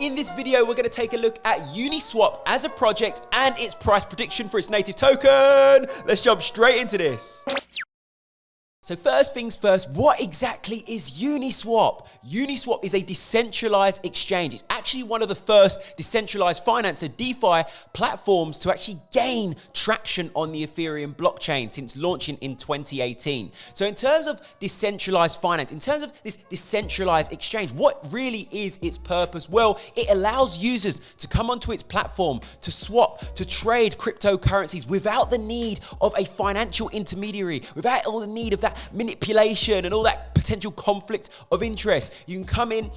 In this video, we're going to take a look at Uniswap as a project and its price prediction for its native token. Let's jump straight into this. So first things first, what exactly is Uniswap? Uniswap is a decentralized exchange. It's actually one of the first decentralized finance, so DeFi platforms to actually gain traction on the Ethereum blockchain since launching in 2018. So in terms of decentralized finance, in terms of this decentralized exchange, what really is its purpose? Well, it allows users to come onto its platform to swap, to trade cryptocurrencies without the need of a financial intermediary, without all the need of that manipulation and all that potential conflict of interest. You can come in,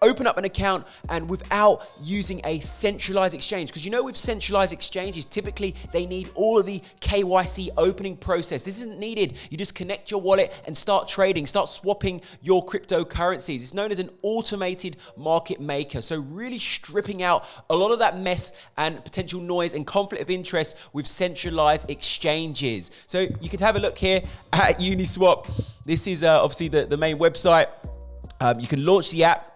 open up an account, and without using a centralized exchange, because you know with centralized exchanges, typically they need all of the KYC opening process. This isn't needed. You just connect your wallet and start trading, start swapping your cryptocurrencies. It's known as an automated market maker. So really stripping out a lot of that mess and potential noise and conflict of interest with centralized exchanges. So you can have a look here at Uniswap. This is obviously the main website. You can launch the app,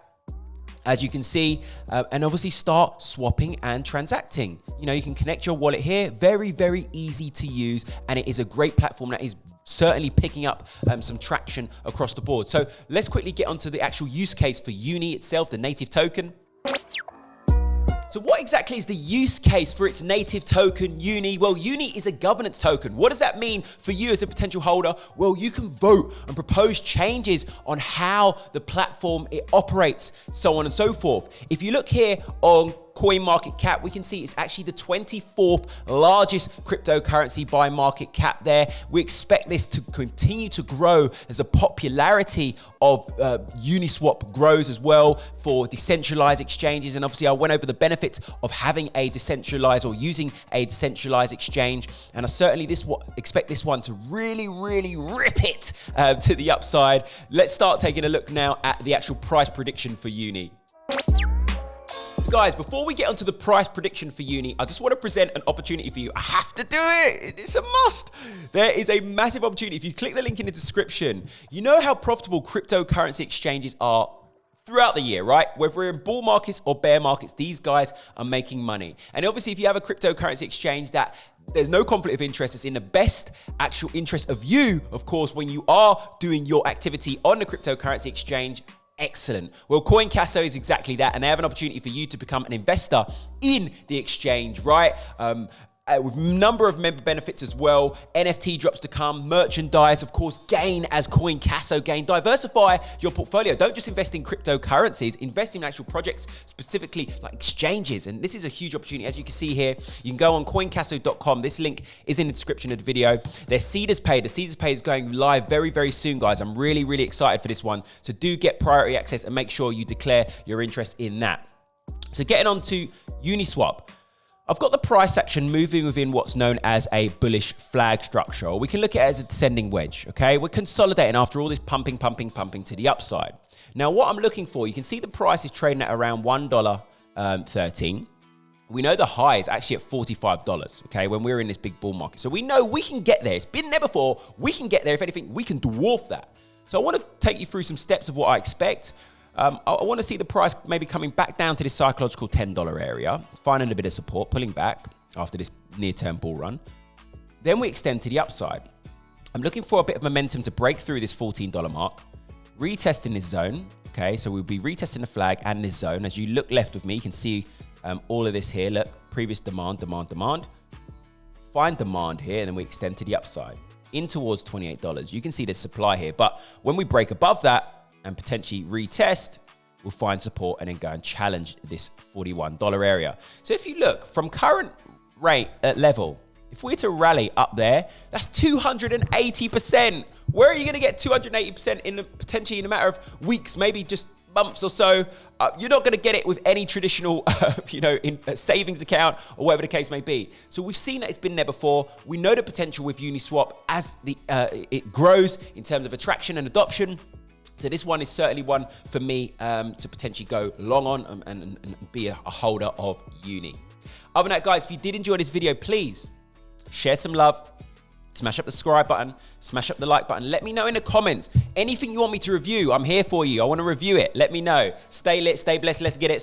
as you can see, and obviously start swapping and transacting. You know, you can connect your wallet here. Very, very easy to use, and it is a great platform that is certainly picking up some traction across the board. So let's quickly get onto the actual use case for Uni itself, the native token. So what exactly is the use case for its native token, Uni? Well, Uni is a governance token. What does that mean for you as a potential holder? Well, you can vote and propose changes on how the platform it operates, so on and so forth. If you look here on CoinCasso, we can see it's actually the 24th largest cryptocurrency by market cap there. We expect this to continue to grow as the popularity of Uniswap grows as well for decentralized exchanges. And obviously I went over the benefits of having a decentralized or using a decentralized exchange. And I certainly expect this one to really, really rip it to the upside. Let's start taking a look now at the actual price prediction for Uni. Guys, before we get onto the price prediction for Uni, I just want to present an opportunity for you. I have to do it. It's a must. There is a massive opportunity. If you click the link in the description, you know how profitable cryptocurrency exchanges are throughout the year, right? Whether we're in bull markets or bear markets, these guys are making money. And obviously, if you have a cryptocurrency exchange that there's no conflict of interest, it's in the best actual interest of you, of course, when you are doing your activity on the cryptocurrency exchange. Excellent. Well, CoinCasso is exactly that, and they have an opportunity for you to become an investor in the exchange, right? With a number of member benefits as well. NFT drops to come, merchandise, of course, gain as CoinCasso gain. Diversify your portfolio. Don't just invest in cryptocurrencies, invest in actual projects, specifically like exchanges. And this is a huge opportunity. As you can see here, you can go on coincasso.com. This link is in the description of the video. Their Seeders Pay. The Seeders Pay is going live very, very soon, guys. I'm really, really excited for this one. So do get priority access and make sure you declare your interest in that. So getting on to Uniswap. I've got the price action moving within what's known as a bullish flag structure, or we can look at it as a descending wedge, okay? We're consolidating after all this pumping to the upside. Now, what I'm looking for, you can see the price is trading at around $1.13. We know the high is actually at $45, okay, when we're in this big bull market. So we know we can get there. It's been there before. We can get there. If anything, we can dwarf that. So I want to take you through some steps of what I expect. I want to see the price maybe coming back down to this psychological $10 area, finding a bit of support, pulling back after this near-term bull run. Then we extend to the upside. I'm looking for a bit of momentum to break through this $14 mark, retesting this zone. Okay, so we'll be retesting the flag and this zone. As you look left with me, you can see all of this here. Look, previous demand. Find demand here, and then we extend to the upside in towards $28. You can see there's supply here, but when we break above that, and potentially retest, we'll find support and then go and challenge this $41 area. So if you look from current rate at level, if we're to rally up there, that's 280%. Where are you going to get 280% potentially in a matter of weeks, maybe just months or so? You're not going to get it with any traditional, in a savings account or whatever the case may be. So we've seen that it's been there before. We know the potential with Uniswap as it grows in terms of attraction and adoption. So this one is certainly one for me to potentially go long on and be a holder of Uni. Other than that, guys, if you did enjoy this video, please share some love, Smash up the subscribe button, smash up the like button. Let me know in the comments. Anything you want me to review, I'm here for you. I want to review it. Let me know. Stay lit, stay blessed. Let's get it.